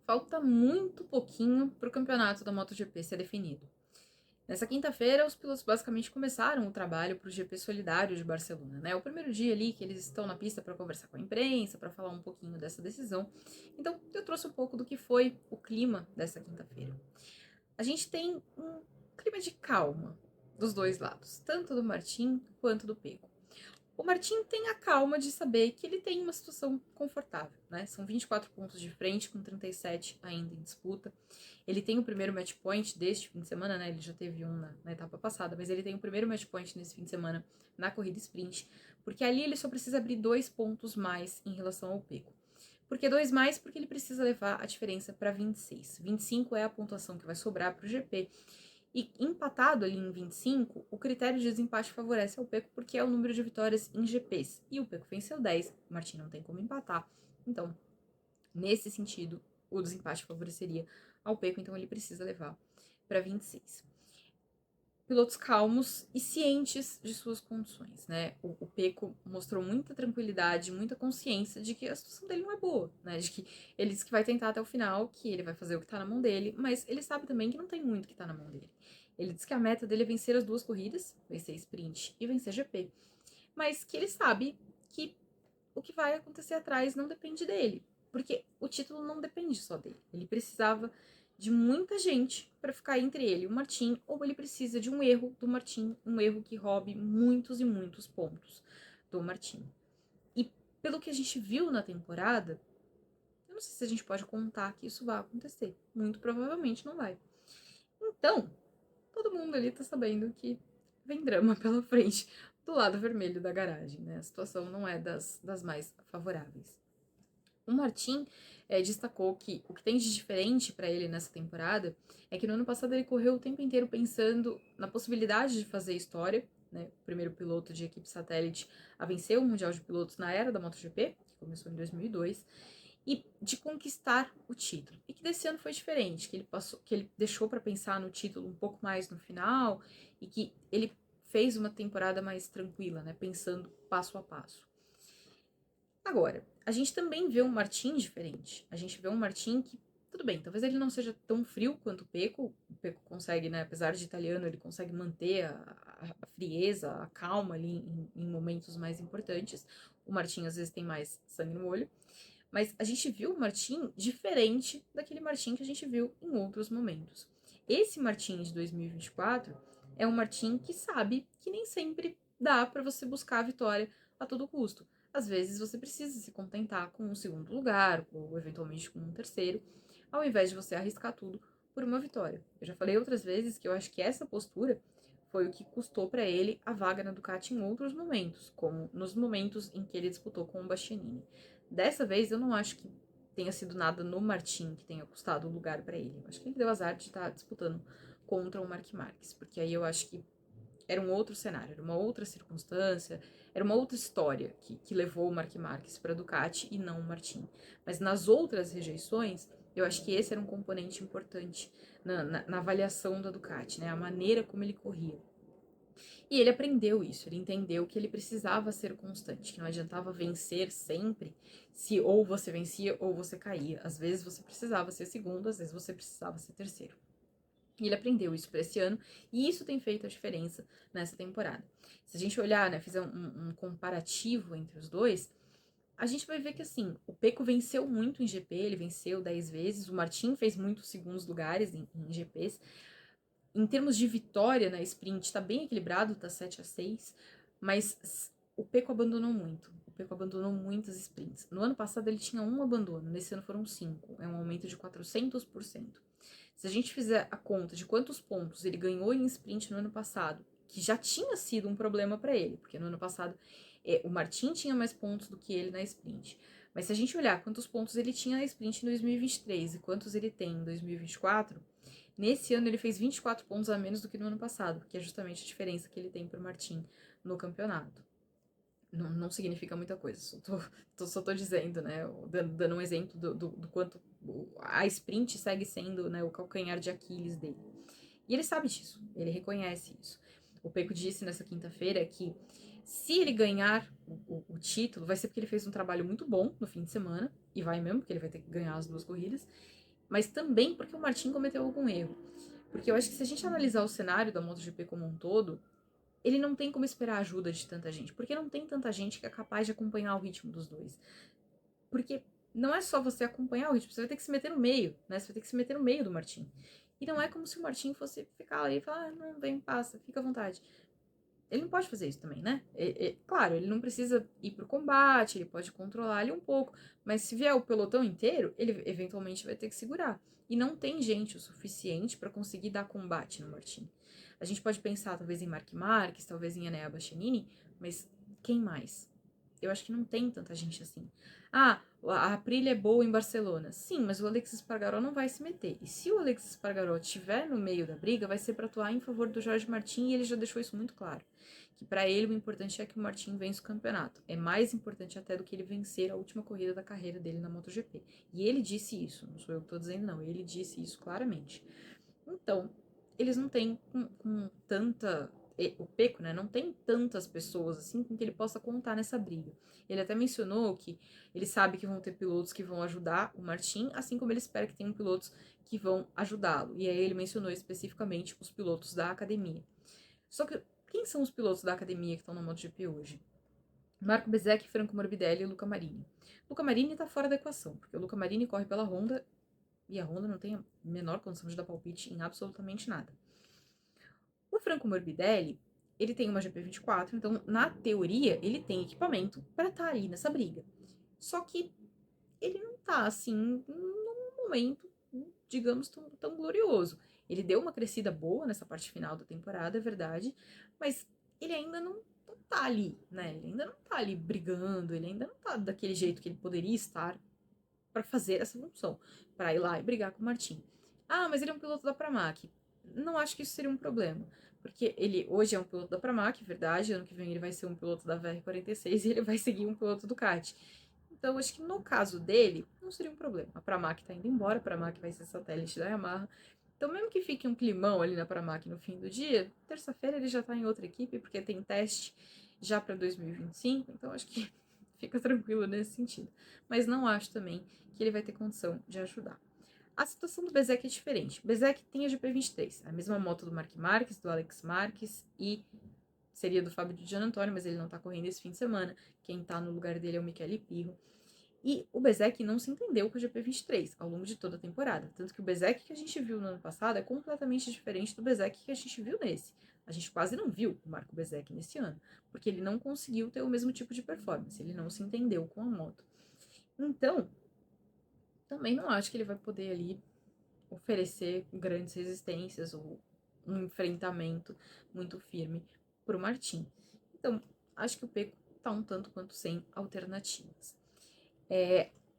Falta muito pouquinho para o campeonato da MotoGP ser definido. Nessa quinta-feira, os pilotos basicamente começaram o trabalho para o GP Solidário de Barcelona, né? O primeiro dia ali que eles estão na pista para conversar com a imprensa, para falar um pouquinho dessa decisão. Então, eu trouxe um pouco do que foi o clima dessa quinta-feira. A gente tem um clima de calma dos dois lados, tanto do Martin quanto do Pecco. O Martin tem a calma de saber que ele tem uma situação confortável, né? São 24 pontos de frente, com 37 ainda em disputa. Ele tem o primeiro match point deste fim de semana, né? Ele já teve um na etapa passada, mas ele tem o primeiro match point nesse fim de semana na corrida sprint, porque ali ele só precisa abrir 2 pontos mais em relação ao Pecco. Por que 2 mais? Porque ele precisa levar a diferença para 26. 25 é a pontuação que vai sobrar para o GP. E empatado ali em 25, o critério de desempate favorece ao Pecco porque é o número de vitórias em GPs. E o Pecco venceu 10, o Martin não tem como empatar. Então, nesse sentido, o desempate favoreceria ao Pecco, então ele precisa levar para 26. Pilotos calmos e cientes de suas condições, né? O Pecco mostrou muita tranquilidade, muita consciência de que a situação dele não é boa, né? De que ele disse que vai tentar até o final, que ele vai fazer o que tá na mão dele, mas ele sabe também que não tem muito que tá na mão dele. Ele disse que a meta dele é vencer as 2 corridas, vencer sprint e vencer GP, mas que ele sabe que o que vai acontecer atrás não depende dele, porque o título não depende só dele. Ele precisava de muita gente para ficar entre ele e o Martin, ou ele precisa de um erro do Martin, um erro que roube muitos e muitos pontos do Martin. E pelo que a gente viu na temporada, eu não sei se a gente pode contar que isso vai acontecer. Muito provavelmente não vai. Então, todo mundo ali tá sabendo que vem drama pela frente do lado vermelho da garagem, né? A situação não é das mais favoráveis. O Martin destacou que o que tem de diferente para ele nessa temporada é que no ano passado ele correu o tempo inteiro pensando na possibilidade de fazer história, né? O primeiro piloto de equipe satélite a vencer o Mundial de Pilotos na era da MotoGP, que começou em 2002, e de conquistar o título. E que desse ano foi diferente, que ele deixou para pensar no título um pouco mais no final e que ele fez uma temporada mais tranquila, né? Pensando passo a passo. Agora, a gente também vê um Martin diferente. A gente vê um Martin que, tudo bem, talvez ele não seja tão frio quanto o Pecco. O Pecco consegue, né, apesar de italiano, ele consegue manter a frieza, a calma ali em momentos mais importantes. O Martin às vezes tem mais sangue no olho. Mas a gente viu o Martin diferente daquele Martin que a gente viu em outros momentos. Esse Martin de 2024 é um Martin que sabe que nem sempre dá para você buscar a vitória a todo custo. Às vezes você precisa se contentar com um segundo lugar, ou eventualmente com um terceiro, ao invés de você arriscar tudo por uma vitória. Eu já falei outras vezes que eu acho que essa postura foi o que custou para ele a vaga na Ducati em outros momentos, como nos momentos em que ele disputou com o Bastianini. Dessa vez eu não acho que tenha sido nada no Martin que tenha custado o lugar para ele. Eu acho que ele deu azar de estar disputando contra o Mark Marques, porque aí eu acho que era um outro cenário, era uma outra circunstância, era uma outra história que levou o Mark Marques para a Ducati e não o Martin. Mas nas outras rejeições, eu acho que esse era um componente importante na avaliação da Ducati, né? A maneira como ele corria. E ele aprendeu isso, ele entendeu que ele precisava ser constante, que não adiantava vencer sempre, se ou você vencia ou você caía. Às vezes você precisava ser segundo, às vezes você precisava ser terceiro. E ele aprendeu isso para esse ano, e isso tem feito a diferença nessa temporada. Se a gente olhar, né, fizer um comparativo entre os dois, a gente vai ver que, assim, o Pecco venceu muito em GP, ele venceu 10 vezes, o Martin fez muitos segundos lugares em GPs. Em termos de vitória na sprint, tá bem equilibrado, tá 7-6, mas o Pecco abandonou muito. O Pecco abandonou muitas sprints. No ano passado ele tinha um abandono, nesse ano foram 5. É um aumento de 400%. Se a gente fizer a conta de quantos pontos ele ganhou em sprint no ano passado, que já tinha sido um problema para ele, porque no ano passado o Martin tinha mais pontos do que ele na sprint. Mas se a gente olhar quantos pontos ele tinha na sprint em 2023 e quantos ele tem em 2024, nesse ano ele fez 24 pontos a menos do que no ano passado, que é justamente a diferença que ele tem para o Martin no campeonato. Não significa muita coisa, só tô dizendo, né? Dando um exemplo do quanto a sprint segue sendo, né, o calcanhar de Aquiles dele. E ele sabe disso, ele reconhece isso. O Pecco disse nessa quinta-feira que se ele ganhar o título, vai ser porque ele fez um trabalho muito bom no fim de semana, e vai mesmo, porque ele vai ter que ganhar as 2 corridas, mas também porque o Martin cometeu algum erro. Porque eu acho que se a gente analisar o cenário da MotoGP como um todo, ele não tem como esperar a ajuda de tanta gente, porque não tem tanta gente que é capaz de acompanhar o ritmo dos dois. Porque não é só você acompanhar o ritmo, você vai ter que se meter no meio, né? Você vai ter que se meter no meio do Martin. E não é como se o Martin fosse ficar ali e falar, ah, não, vem, passa, fica à vontade. Ele não pode fazer isso também, né? Claro, ele não precisa ir pro combate, ele pode controlar ali um pouco, mas se vier o pelotão inteiro, ele eventualmente vai ter que segurar. E não tem gente o suficiente para conseguir dar combate no Martin. A gente pode pensar talvez em Mark Marques, talvez em Enea Bastianini, mas quem mais? Eu acho que não tem tanta gente assim. Ah, a Aprilia é boa em Barcelona. Sim, mas o Alexis Espargaró não vai se meter. E se o Alexis Espargaró estiver no meio da briga, vai ser para atuar em favor do Jorge Martin e ele já deixou isso muito claro. Que para ele o importante é que o Martin vença o campeonato. É mais importante até do que ele vencer a última corrida da carreira dele na MotoGP. E ele disse isso, não sou eu que estou dizendo não, ele disse isso claramente. Então, eles não têm com tanta. O Peco, né, não tem tantas pessoas assim com que ele possa contar nessa briga. Ele até mencionou que ele sabe que vão ter pilotos que vão ajudar o Martin, assim como ele espera que tenham pilotos que vão ajudá-lo. E aí ele mencionou especificamente os pilotos da academia. Só que quem são os pilotos da academia que estão na MotoGP hoje? Marco Bezzecchi, Franco Morbidelli e Luca Marini. Luca Marini está fora da equação, porque o Luca Marini corre pela Honda e a Honda não tem a menor condição de dar palpite em absolutamente nada. O Franco Morbidelli, ele tem uma GP24, então, na teoria, ele tem equipamento para estar ali nessa briga. Só que ele não tá, assim, num momento, digamos, tão glorioso. Ele deu uma crescida boa nessa parte final da temporada, é verdade, mas ele ainda não tá ali, né? Ele ainda não tá ali brigando, ele ainda não tá daquele jeito que ele poderia estar para fazer essa função, para ir lá e brigar com o Martin. Ah, mas ele é um piloto da Pramac. Não acho que isso seria um problema, porque ele hoje é um piloto da Pramac, verdade, ano que vem ele vai ser um piloto da VR46 e ele vai seguir um piloto do kart. Então, acho que no caso dele, não seria um problema. A Pramac tá indo embora, a Pramac vai ser satélite da Yamaha. Então, mesmo que fique um climão ali na Pramac no fim do dia, terça-feira ele já tá em outra equipe, porque tem teste já para 2025, então acho que fica tranquilo nesse sentido. Mas não acho também que ele vai ter condição de ajudar. A situação do Bezek é diferente. O Bezek tem a GP23, a mesma moto do Mark Marques, do Alex Marques e seria do Fábio de Gian Antônio, mas ele não tá correndo esse fim de semana. Quem tá no lugar dele é o Michele Pirro. E o Bezek não se entendeu com a GP23 ao longo de toda a temporada. Tanto que o Bezek que a gente viu no ano passado é completamente diferente do Bezek que a gente viu nesse. A gente quase não viu o Marco Bezek nesse ano, porque ele não conseguiu ter o mesmo tipo de performance, ele não se entendeu com a moto. Então, também não acho que ele vai poder ali oferecer grandes resistências ou um enfrentamento muito firme para o Martin. Então, acho que o Peco está um tanto quanto sem alternativas.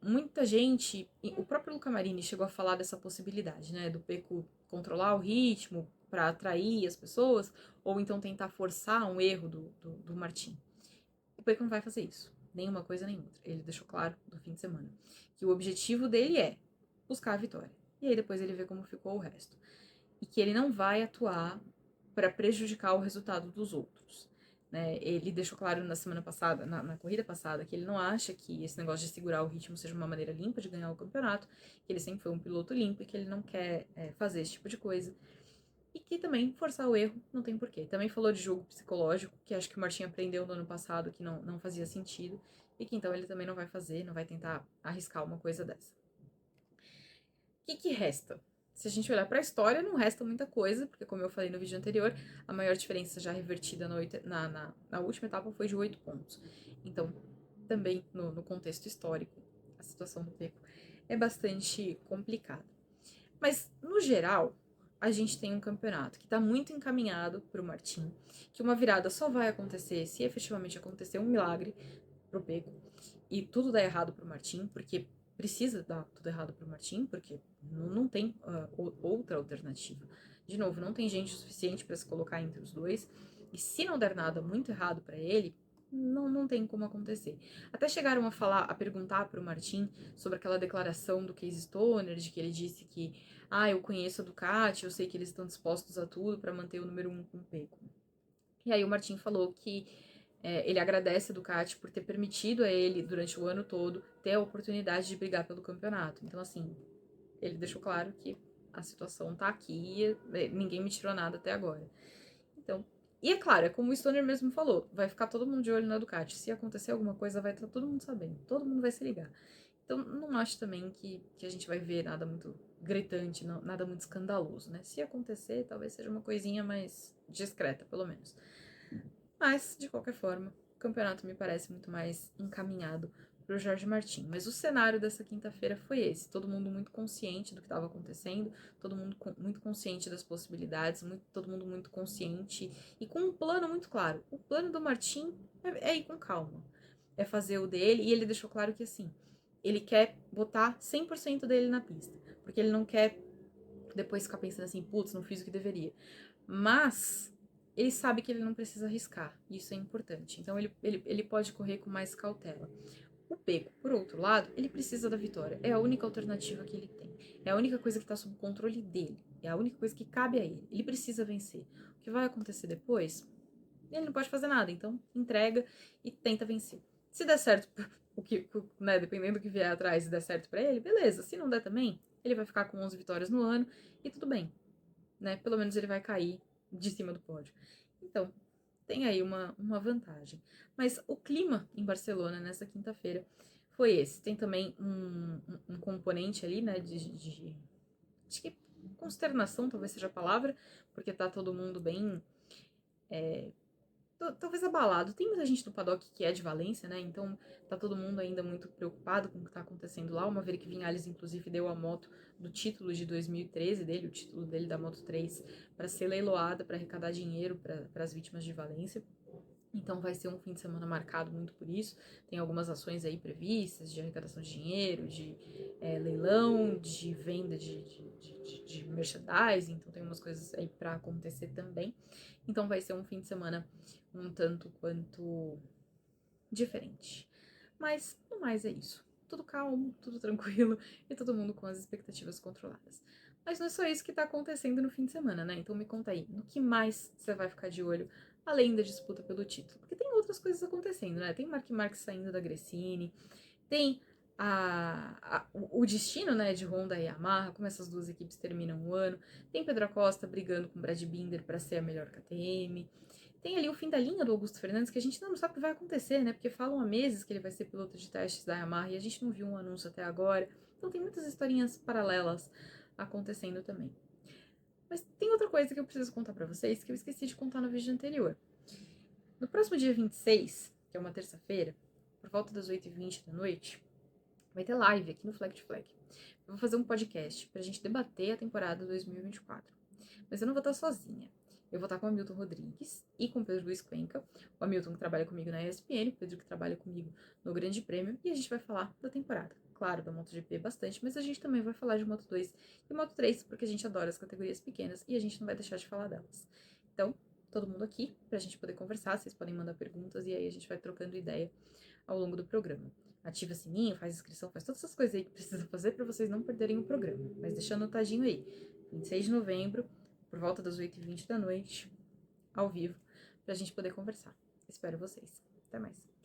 Muita gente, o próprio Luca Marini chegou a falar dessa possibilidade, né, do Peco controlar o ritmo para atrair as pessoas, ou então tentar forçar um erro do Martin. O Peco não vai fazer isso, nem uma coisa nem outra. Ele deixou claro no fim de semana que o objetivo dele é buscar a vitória. E aí depois ele vê como ficou o resto. E que ele não vai atuar para prejudicar o resultado dos outros. Né? Ele deixou claro na semana passada, na corrida passada, que ele não acha que esse negócio de segurar o ritmo seja uma maneira limpa de ganhar o campeonato, que ele sempre foi um piloto limpo e que ele não quer fazer esse tipo de coisa. E que também forçar o erro não tem porquê. Também falou de jogo psicológico, que acho que o Martin aprendeu no ano passado que não fazia sentido, e que então ele também não vai fazer, não vai tentar arriscar uma coisa dessa. O que resta? Se a gente olhar para a história, não resta muita coisa, porque como eu falei no vídeo anterior, a maior diferença já revertida na última etapa foi de 8 pontos. Então, também no contexto histórico, a situação do Peco é bastante complicada. Mas, no geral, a gente tem um campeonato que está muito encaminhado para o Martin, que uma virada só vai acontecer se efetivamente acontecer um milagre pro Peco e tudo dá errado pro Martin, porque precisa dar tudo errado pro Martin, porque não tem outra alternativa. De novo, não tem gente suficiente para se colocar entre os dois, e se não der nada muito errado para ele, não tem como acontecer. Até chegaram a perguntar pro Martin sobre aquela declaração do Casey Stoner, de que ele disse que eu conheço a Ducati, eu sei que eles estão dispostos a tudo para manter o número 1 com o Peco. E aí o Martin falou que ele agradece a Ducati por ter permitido a ele, durante o ano todo, ter a oportunidade de brigar pelo campeonato. Então, assim, ele deixou claro que a situação tá aqui e ninguém me tirou nada até agora. Então, e é claro, é como o Stoner mesmo falou, vai ficar todo mundo de olho na Ducati. Se acontecer alguma coisa, vai estar todo mundo sabendo, todo mundo vai se ligar. Então, não acho também que a gente vai ver nada muito gritante, não, nada muito escandaloso, né? Se acontecer, talvez seja uma coisinha mais discreta, pelo menos. Mas, de qualquer forma, o campeonato me parece muito mais encaminhado para o Jorge Martin. Mas o cenário dessa quinta-feira foi esse: todo mundo muito consciente do que estava acontecendo, todo mundo muito consciente das possibilidades, todo mundo muito consciente e com um plano muito claro. O plano do Martin é ir com calma, é fazer o dele, e ele deixou claro que assim, ele quer botar 100% dele na pista, porque ele não quer depois ficar pensando assim, putz, não fiz o que deveria. Mas ele sabe que ele não precisa arriscar, e isso é importante. Então ele pode correr com mais cautela. O Peco, por outro lado, ele precisa da vitória. É a única alternativa que ele tem. É a única coisa que está sob controle dele. É a única coisa que cabe a ele. Ele precisa vencer. O que vai acontecer depois, ele não pode fazer nada. Então, entrega e tenta vencer. Se der certo, né, dependendo do que vier atrás, se der certo para ele, beleza. Se não der também, ele vai ficar com 11 vitórias no ano e tudo bem, né? Pelo menos ele vai cair de cima do pódio. Então, tem aí uma vantagem. Mas o clima em Barcelona nessa quinta-feira foi esse. Tem também um componente ali, né, acho que consternação talvez seja a palavra, porque tá todo mundo bem, talvez abalado. Tem muita gente no paddock que é de Valência, né? Então tá todo mundo ainda muito preocupado com o que tá acontecendo lá. O Maverick Viñales, inclusive, deu a moto do título de 2013 dele, o título dele da Moto 3, para ser leiloada, para arrecadar dinheiro para as vítimas de Valência. Então vai ser um fim de semana marcado muito por isso. Tem algumas ações aí previstas de arrecadação de dinheiro, de leilão, de venda de merchandising. Então tem umas coisas aí para acontecer também. Então vai ser um fim de semana um tanto quanto diferente. Mas no mais é isso. Tudo calmo, tudo tranquilo e todo mundo com as expectativas controladas. Mas não é só isso que tá acontecendo no fim de semana, né? Então me conta aí, no que mais você vai ficar de olho além da disputa pelo título? Porque tem outras coisas acontecendo, né? Tem Mark Marques saindo da Gresini, tem o destino, né, de Honda e Yamaha, como essas duas equipes terminam o ano. Tem Pedro Acosta brigando com Brad Binder para ser a melhor KTM. Tem ali o fim da linha do Augusto Fernandes, que a gente não sabe o que vai acontecer, né? Porque falam há meses que ele vai ser piloto de testes da Yamaha e a gente não viu um anúncio até agora. Então tem muitas historinhas paralelas acontecendo também. Mas tem outra coisa que eu preciso contar para vocês que eu esqueci de contar no vídeo anterior. No próximo dia 26, que é uma terça-feira, por volta das 8h20 da noite, vai ter live aqui no Flag to Flag. Eu vou fazer um podcast pra gente debater a temporada 2024. Mas eu não vou estar sozinha. Eu vou estar com o Hamilton Rodrigues e com o Pedro Luiz Cuenca. O Hamilton que trabalha comigo na ESPN, o Pedro que trabalha comigo no Grande Prêmio. E a gente vai falar da temporada. Claro, da MotoGP bastante, mas a gente também vai falar de Moto2 e Moto3, porque a gente adora as categorias pequenas e a gente não vai deixar de falar delas. Então, todo mundo aqui pra gente poder conversar. Vocês podem mandar perguntas e aí a gente vai trocando ideia ao longo do programa. Ativa sininho, faz inscrição, faz todas essas coisas aí que precisa fazer para vocês não perderem o programa. Mas deixa anotadinho aí. 26 de novembro, por volta das 8h20 da noite, ao vivo, pra gente poder conversar. Espero vocês. Até mais.